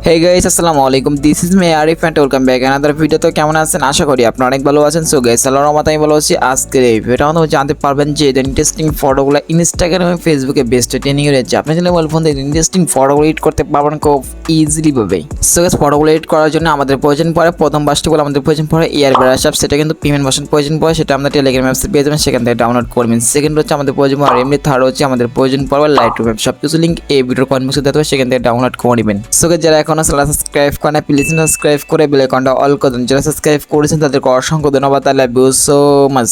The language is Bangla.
Hey guys, আসসালামু আলাইকুম। This is me Arif and welcome back another video। তো কেমন আছেন? আশা করি আপনারা অনেক ভালো আছেন। সো গাইস, আল্লাহর রহমতে আমি ভালো আছি। আজকের এই ভিডিওটা আমরা জানতে পারবেন যে ইন্টারেস্টিং ফটোগুলো ইনস্টাগ্রাম এবং ফেসবুকে বেস্ট ট্রেনিং এ রয়েছে। আপনি চাইলে মোবাইল ফোন দিয়ে ইন্টারেস্টিং ফটোগুলো এডিট করতে পারবেন খুব ইজিলি ভাবে। সো গাইস, ফটোগুলো এডিট করার জন্য আমাদের প্রয়োজন পড়ে প্রথম বাসটি বলে আমাদের প্রয়োজন পড়ে এয়ারব্রাশ অ্যাপ। সেটা কিন্তু পেমেন্ট ভার্সন প্রয়োজন পড়ে, সেটা আমাদের টেলিগ্রাম অ্যাপসে পেয়ে যাবেন, সেখান থেকে ডাউনলোড করবেন। সেকেন্ড হচ্ছে আমাদের প্রয়োজন পড়ে রেমিনি। থার্ড হচ্ছে আমাদের প্রয়োজন পড়বে লাইটরুম অ্যাপ। সবকিছু লিংক এই ভিডিওর কমেন্ট বক্সে দেওয়া থাকবে, সেখান থেকে ডাউনলোড করে নেবেন। সো গাইস, যারা এখনো সাবস্ক্রাইব করেন না প্লিজ সাবস্ক্রাইব করে বেল আইকনটা অল করে দেন। যারা সাবস্ক্রাইব করেছেন তাদেরকে অসংখ্য ধন্যবাদ। I love you so much.